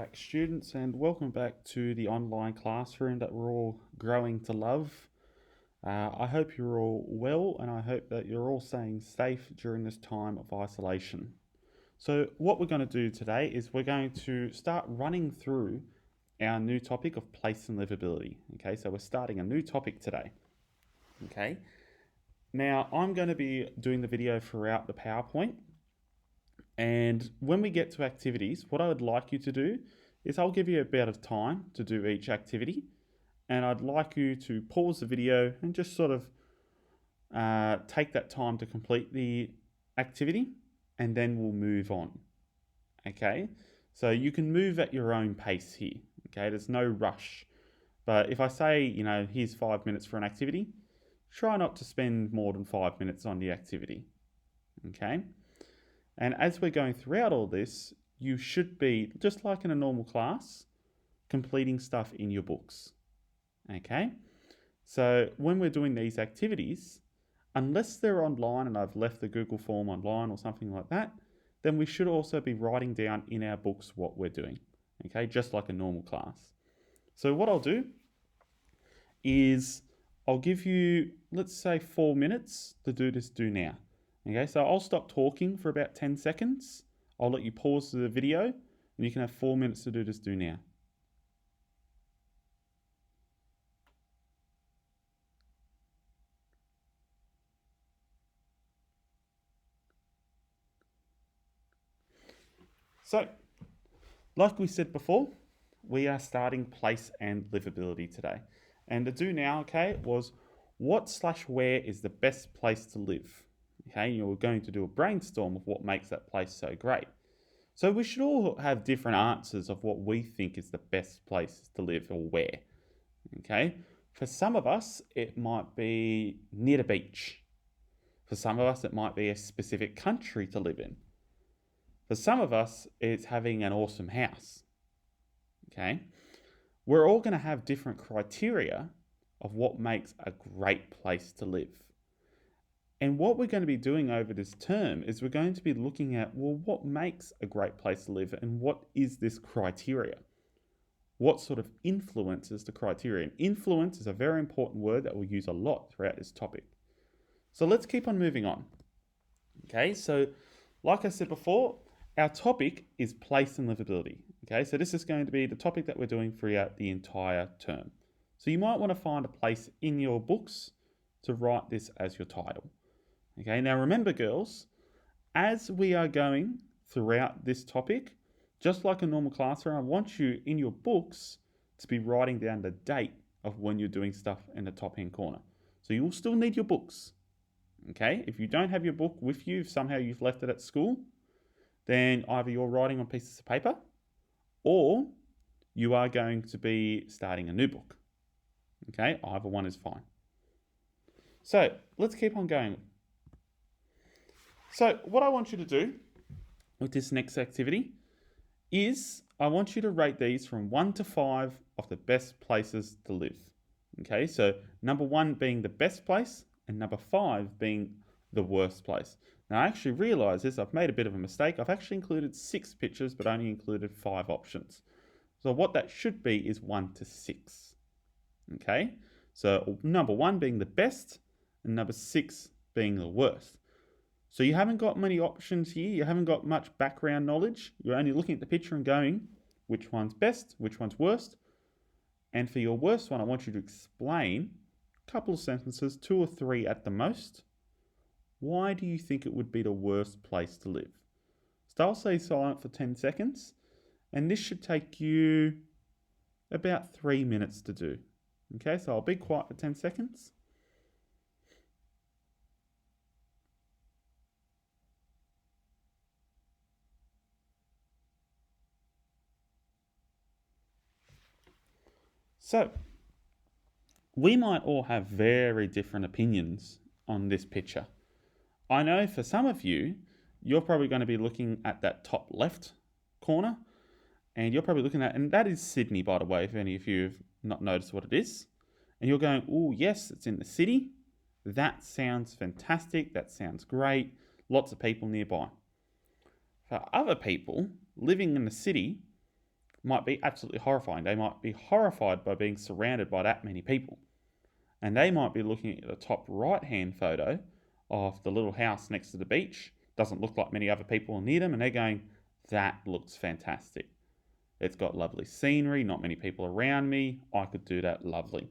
back, students, and welcome back to the online classroom that we're all growing to love. I hope you're all well, and I hope that you're all staying safe during this time of isolation. So what we're going to do today is we're going to start running through our new topic of place and livability. Okay, so we're starting a new topic today. Okay, now I'm going to be doing the video throughout the PowerPoint. And when we get to activities, what I would like you to do is I'll give you a bit of time to do each activity. And I'd like you to pause the video and just sort of take that time to complete the activity, and then we'll move on. Okay, so you can move at your own pace here. Okay, there's no rush. But if I say, here's 5 minutes for an activity, try not to spend more than 5 minutes on the activity. Okay. And as we're going throughout all this, you should be, just like in a normal class, completing stuff in your books. Okay? So when we're doing these activities, unless they're online and I've left the Google form online or something like that, then we should also be writing down in our books what we're doing. Okay? Just like a normal class. So what I'll do is I'll give you, let's say, 4 minutes to do this do now. Okay, so I'll stop talking for about 10 seconds. I'll let you pause the video, and you can have 4 minutes to do this do now. So, like we said before, we are starting place and livability today. And the do now, okay, was what/where is the best place to live? Okay, you're going to do a brainstorm of what makes that place so great. So we should all have different answers of what we think is the best place to live or where. Okay, for some of us, it might be near the beach. For some of us, it might be a specific country to live in. For some of us, it's having an awesome house. Okay, we're all going to have different criteria of what makes a great place to live. And what we're going to be doing over this term is we're going to be looking at, well, what makes a great place to live and what is this criteria? What sort of influences the criteria? And influence is a very important word that we'll use a lot throughout this topic. So let's keep on moving on. Okay, so like I said before, our topic is place and livability. Okay, so this is going to be the topic that we're doing throughout the entire term. So you might want to find a place in your books to write this as your title. Okay, now remember, girls, as we are going throughout this topic, just like a normal classroom, I want you in your books to be writing down the date of when you're doing stuff in the top hand corner. So you will still need your books. Okay, if you don't have your book with you, if somehow you've left it at school, then either you're writing on pieces of paper or you are going to be starting a new book. Okay, either one is fine. So let's keep on going. So what I want you to do with this next activity is I want you to rate these from 1 to 5 of the best places to live. Okay, so number 1 being the best place and number 5 being the worst place. Now I actually realize this, I've made a bit of a mistake. I've actually included 6 pictures but only included 5 options. So what that should be is 1 to 6. Okay, so number 1 being the best and number 6 being the worst. So you haven't got many options here. You haven't got much background knowledge. You're only looking at the picture and going, which one's best, which one's worst. And for your worst one, I want you to explain a couple of sentences, 2 or 3 at the most. Why do you think it would be the worst place to live? So I'll stay silent for 10 seconds. And this should take you about 3 minutes to do. Okay, so I'll be quiet for 10 seconds. So, we might all have very different opinions on this picture. I know for some of you, you're probably going to be looking at that top left corner, and you're probably looking at, and that is Sydney, by the way, if any of you have not noticed what it is. And you're going, oh yes, it's in the city. That sounds fantastic. That sounds great. Lots of people nearby. For other people living in the city, might be absolutely horrifying. They might be horrified by being surrounded by that many people. And they might be looking at the top right hand photo of the little house next to the beach. Doesn't look like many other people near them, and they're going, that looks fantastic. It's got lovely scenery, not many people around me. I could do that lovely.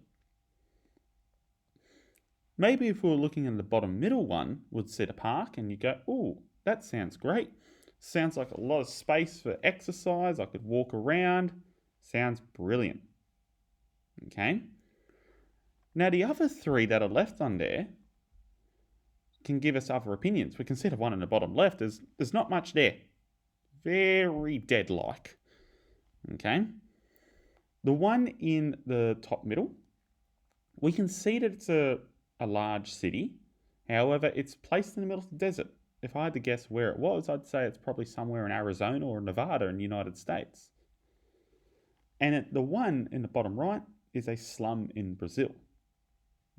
Maybe if we were looking in the bottom middle one, we'd see a park and you go, oh, that sounds great. Sounds like a lot of space for exercise. I could walk around. Sounds brilliant. Okay. Now the other three that are left on there can give us other opinions. We can see the one in the bottom left. There's not much there. Very dead-like. Okay. The one in the top middle, we can see that it's a large city. However, it's placed in the middle of the desert. If I had to guess where it was, I'd say it's probably somewhere in Arizona or Nevada in the United States. And the one in the bottom right is a slum in Brazil.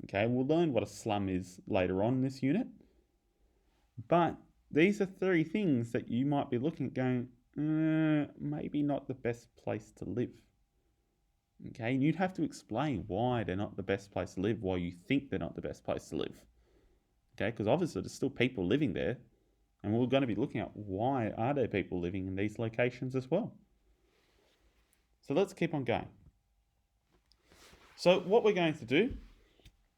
Okay, we'll learn what a slum is later on in this unit. But these are three things that you might be looking at going, maybe not the best place to live. Okay, and you'd have to explain why they're not the best place to live, why you think they're not the best place to live. Okay, because obviously there's still people living there, and we're going to be looking at why are there people living in these locations as well. So let's keep on going. So what we're going to do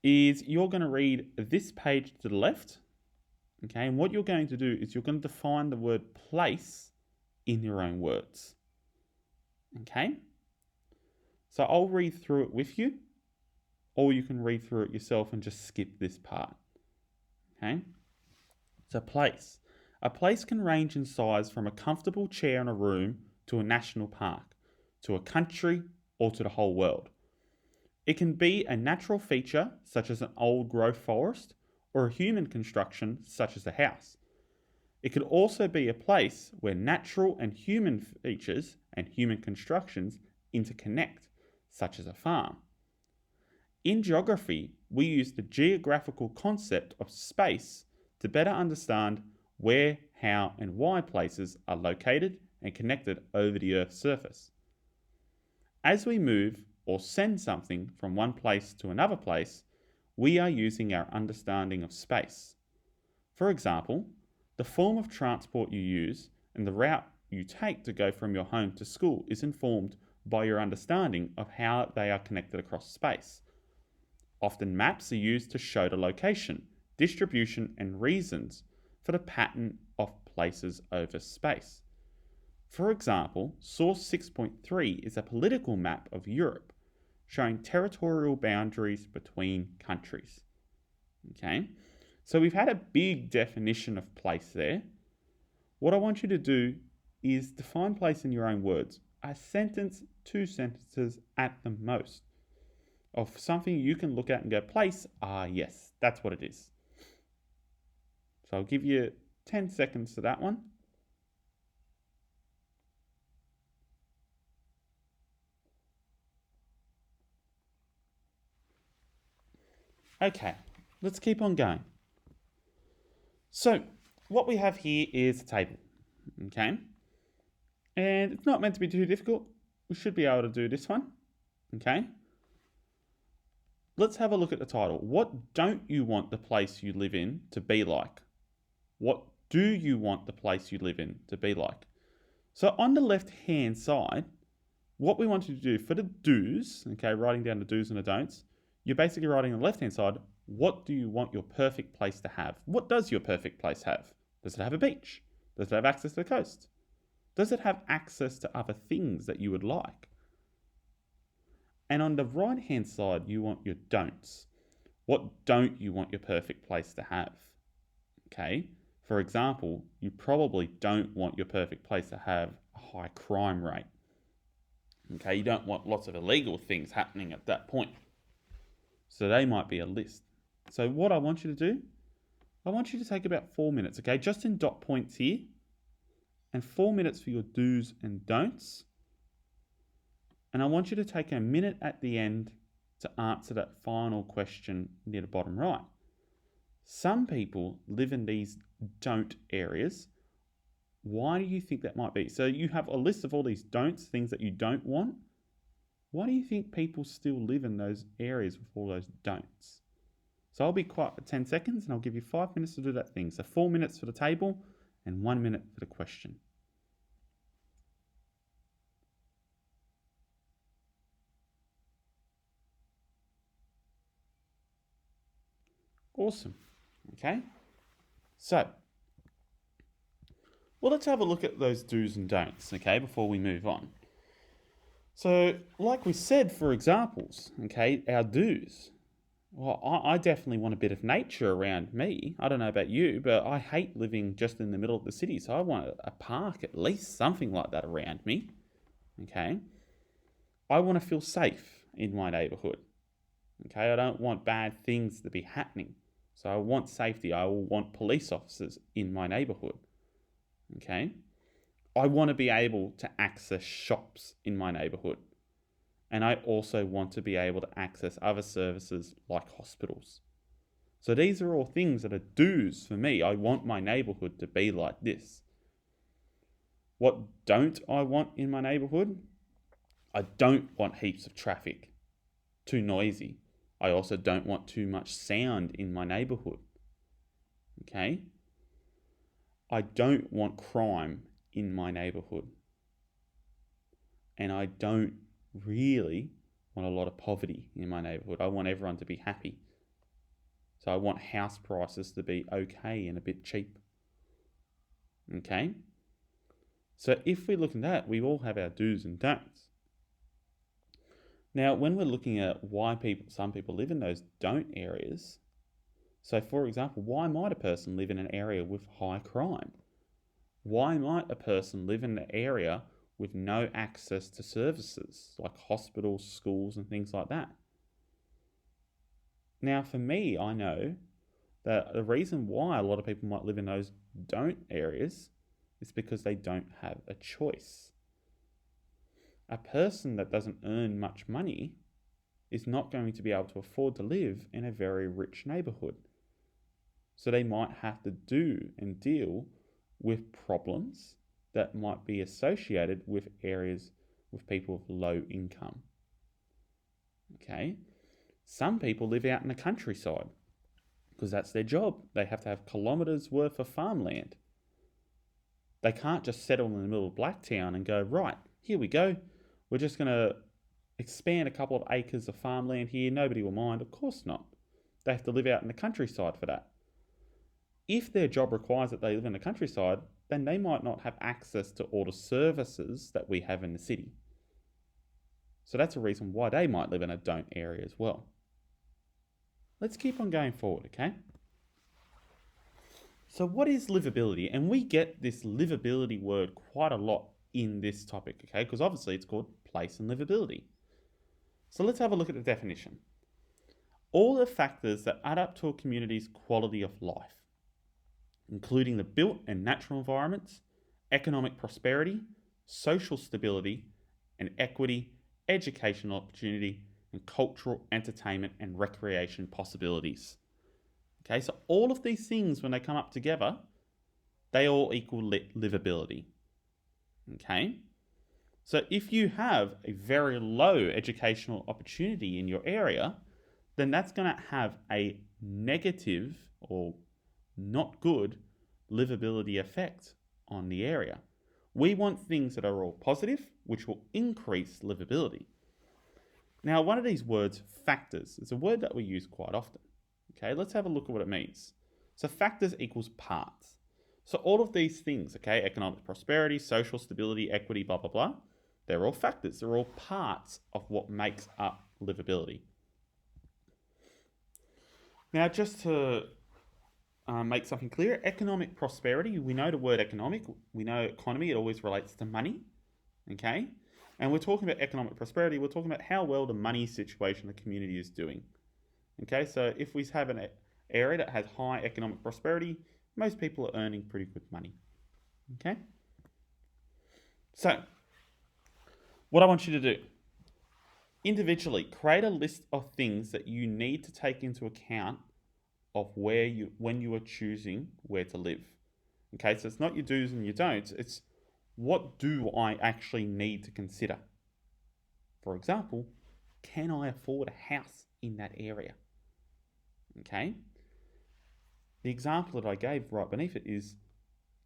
is you're going to read this page to the left. Okay, and what you're going to do is you're going to define the word place in your own words. Okay? So I'll read through it with you, or you can read through it yourself and just skip this part. Okay? So place. A place can range in size from a comfortable chair in a room to a national park, to a country, or to the whole world. It can be a natural feature, such as an old growth forest, or a human construction, such as a house. It could also be a place where natural and human features and human constructions interconnect, such as a farm. In geography, we use the geographical concept of space to better understand where, how, and why places are located and connected over the Earth's surface. As we move or send something from one place to another place, we are using our understanding of space. For example, the form of transport you use and the route you take to go from your home to school is informed by your understanding of how they are connected across space. Often maps are used to show the location, distribution, and reasons for the pattern of places over space. For example, Source 6.3 is a political map of Europe, showing territorial boundaries between countries. Okay, so we've had a big definition of place there. What I want you to do is define place in your own words. A sentence, 2 sentences at the most, of something you can look at and go, place, yes, that's what it is. So I'll give you 10 seconds to that one. Okay, let's keep on going. So what we have here is a table, okay? And it's not meant to be too difficult. We should be able to do this one, okay? Let's have a look at the title. What don't you want the place you live in to be like? What do you want the place you live in to be like? So on the left-hand side, what we want you to do for the do's, okay, writing down the do's and the don'ts, you're basically writing on the left-hand side, what do you want your perfect place to have? What does your perfect place have? Does it have a beach? Does it have access to the coast? Does it have access to other things that you would like? And on the right-hand side, you want your don'ts. What don't you want your perfect place to have? Okay, for example, you probably don't want your perfect place to have a high crime rate. Okay, you don't want lots of illegal things happening at that point. So they might be a list. So what I want you to do, I want you to take about 4 minutes, okay, just in dot points here, and 4 minutes for your do's and don'ts. And I want you to take a minute at the end to answer that final question near the bottom right. Some people live in these don't areas Why do you think that might be? So you have a list of all these don'ts, things that you don't want. Why do you think people still live in those areas with all those don'ts? So I'll be quiet for 10 seconds and I'll give you 5 minutes to do that thing. So 4 minutes for the table and 1 minute for the question. Awesome. Okay. So, well, let's have a look at those do's and don'ts, okay, before we move on. So, like we said, for examples, okay, our do's. Well, I definitely want a bit of nature around me. I don't know about you, but I hate living just in the middle of the city. So I want a park, at least something like that around me. Okay. I want to feel safe in my neighborhood. Okay. I don't want bad things to be happening. So I want safety. I will want police officers in my neighborhood. Okay. I want to be able to access shops in my neighborhood. And I also want to be able to access other services like hospitals. So these are all things that are do's for me. I want my neighborhood to be like this. What don't I want in my neighborhood? I don't want heaps of traffic. Too noisy. I also don't want too much sound in my neighborhood. Okay? I don't want crime in my neighborhood. And I don't really want a lot of poverty in my neighborhood. I want everyone to be happy. So I want house prices to be okay and a bit cheap. Okay? So if we look at that, we all have our do's and don'ts. Now, when we're looking at why some people live in those don't areas, so for example, why might a person live in an area with high crime? Why might a person live in an area with no access to services like hospitals, schools, and things like that? Now, for me, I know that the reason why a lot of people might live in those don't areas is because they don't have a choice. A person that doesn't earn much money is not going to be able to afford to live in a very rich neighborhood. So they might have to do and deal with problems that might be associated with areas with people with low income. Okay? Some people live out in the countryside because that's their job. They have to have kilometres worth of farmland. They can't just settle in the middle of Blacktown and go, right, here we go. We're just going to expand a couple of acres of farmland here. Nobody will mind. Of course not. They have to live out in the countryside for that. If their job requires that they live in the countryside, then they might not have access to all the services that we have in the city. So that's a reason why they might live in a don't area as well. Let's keep on going forward, okay? So what is livability? And we get this livability word quite a lot in this topic, okay? Because obviously it's called place and livability. So let's have a look at the definition. All the factors that add up to a community's quality of life, including the built and natural environments, economic prosperity, social stability and equity, educational opportunity, and cultural, entertainment and recreation possibilities. Okay, so all of these things, when they come up together, they all equal livability. Okay, so if you have a very low educational opportunity in your area, then that's going to have a negative or not good livability effect on the area. We want things that are all positive, which will increase livability. Now, one of these words, factors, is a word that we use quite often. Okay, let's have a look at what it means. So factors equals parts. So all of these things, okay, economic prosperity, social stability, equity, blah, blah, blah, they're all factors. They're all parts of what makes up livability. Now, just to make something clear, economic prosperity, we know the word economic, we know economy, it always relates to money, okay? And we're talking about economic prosperity, we're talking about how well the money situation the community is doing. Okay, so if we have an area that has high economic prosperity, most people are earning pretty good money. Okay? So, what I want you to do, individually, create a list of things that you need to take into account of when you are choosing where to live. Okay, so it's not your do's and your don'ts, it's what do I actually need to consider? For example, can I afford a house in that area? Okay. The example that I gave right beneath it is,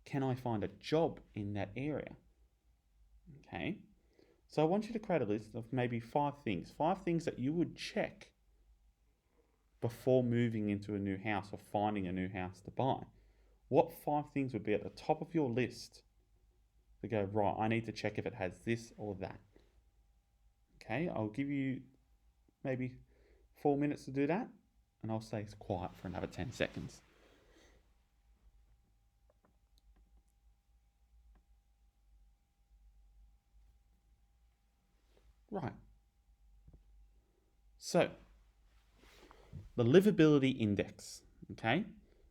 can I find a job in that area? Okay. So I want you to create a list of maybe five things that you would check before moving into a new house or finding a new house to buy. What five things would be at the top of your list to go, right, I need to check if it has this or that? Okay, I'll give you maybe 4 minutes to do that, and I'll stay quiet for another 10 seconds. Right. So, the Liveability Index. Okay.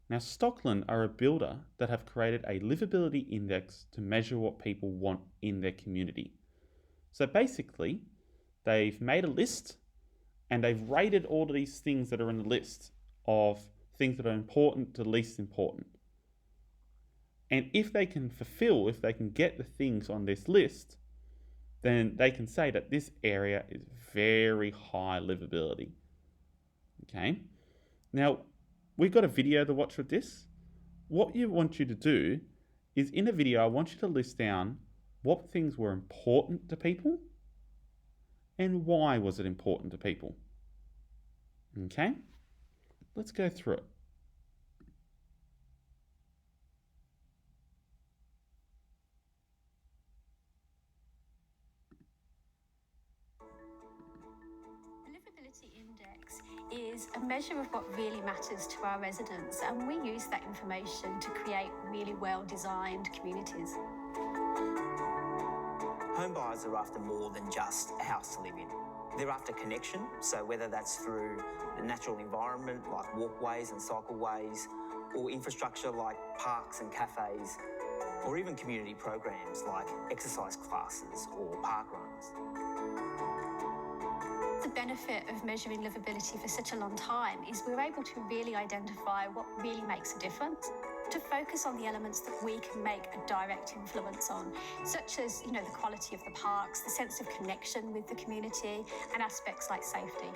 Now, Stockland are a builder that have created a Liveability Index to measure what people want in their community. So basically, they've made a list and they've rated all of these things that are in the list of things that are important to least important. And if they can get the things on this list, then they can say that this area is very high livability. Okay. Now, we've got a video to watch with this. What you want you to do is, in a video, I want you to list down what things were important to people and why was it important to people. Okay. Let's go through it. Liveability Index is a measure of what really matters to our residents, and we use that information to create really well-designed communities. Home buyers are after more than just a house to live in. They're after connection, so whether that's through the natural environment like walkways and cycleways, or infrastructure like parks and cafes, or even community programs like exercise classes or park runs. The benefit of measuring livability for such a long time is we're able to really identify what really makes a difference, to focus on the elements that we can make a direct influence on, such as, the quality of the parks, the sense of connection with the community, and aspects like safety.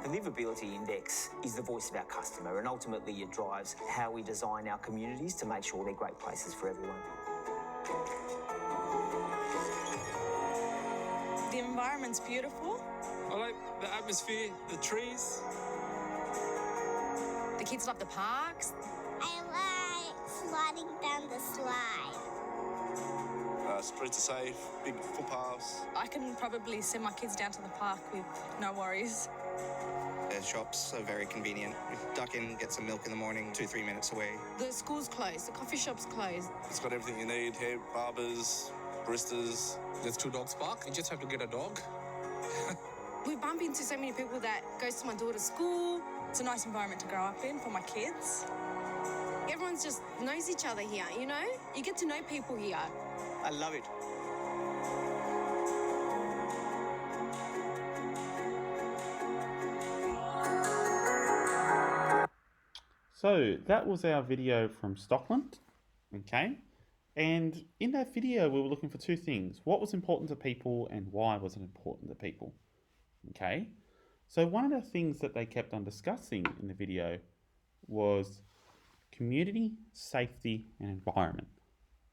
The Liveability Index is the voice of our customer, and ultimately it drives how we design our communities to make sure they're great places for everyone. The environment's beautiful. I like the atmosphere, the trees. The kids love the parks. I like sliding down the slide. Streets are safe, big footpaths. I can probably send my kids down to the park with no worries. The shops are very convenient. You duck in, get some milk in the morning, 2-3 minutes away. The school's closed, the coffee shop's closed. It's got everything you need, hair barbers, baristas. There's 2 dogs park, you just have to get a dog. We bump into so many people that goes to my daughter's school. It's a nice environment to grow up in for my kids. Everyone's just knows each other here, You get to know people here. I love it. So that was our video from Stockland. Okay. And in that video, we were looking for two things. What was important to people and why was it important to people? Okay. So one of the things that they kept on discussing in the video was community, safety, and environment.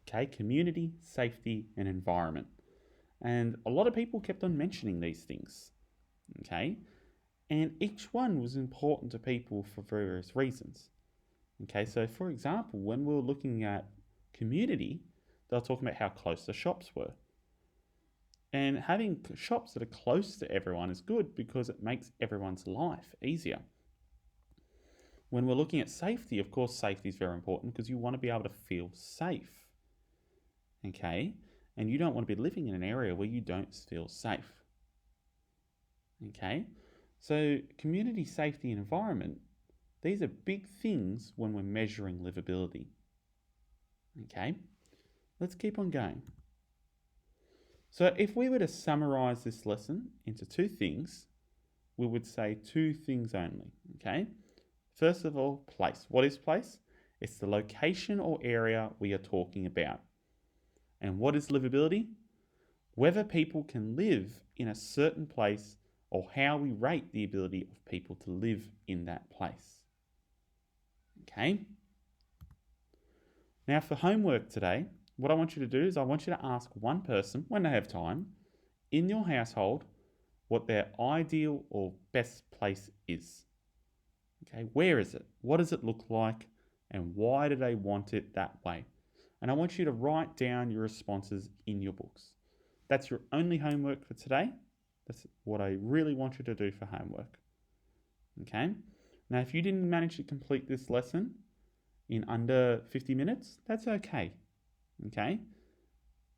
Okay, community, safety, and environment. And a lot of people kept on mentioning these things. Okay, and each one was important to people for various reasons. Okay, so for example, when we were looking at community, they were talking about how close the shops were. And having shops that are close to everyone is good because it makes everyone's life easier. When we're looking at safety, of course, safety is very important because you want to be able to feel safe. Okay, and you don't want to be living in an area where you don't feel safe. Okay, so community, safety, and environment, these are big things when we're measuring livability. Okay, let's keep on going. So if we were to summarize this lesson into two things, we would say two things only. Okay, first of all, place. What is place? It's the location or area we are talking about. And what is livability? Whether people can live in a certain place or how we rate the ability of people to live in that place. Okay? Now for homework today, what I want you to do is I want you to ask one person, when they have time, in your household, what their ideal or best place is. Okay, where is it? What does it look like? And why do they want it that way? And I want you to write down your responses in your books. That's your only homework for today. That's what I really want you to do for homework. Okay? Now, if you didn't manage to complete this lesson in under 50 minutes, that's okay. Okay?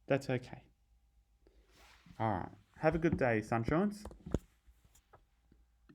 That's okay. All right. Have a good day, sunshines.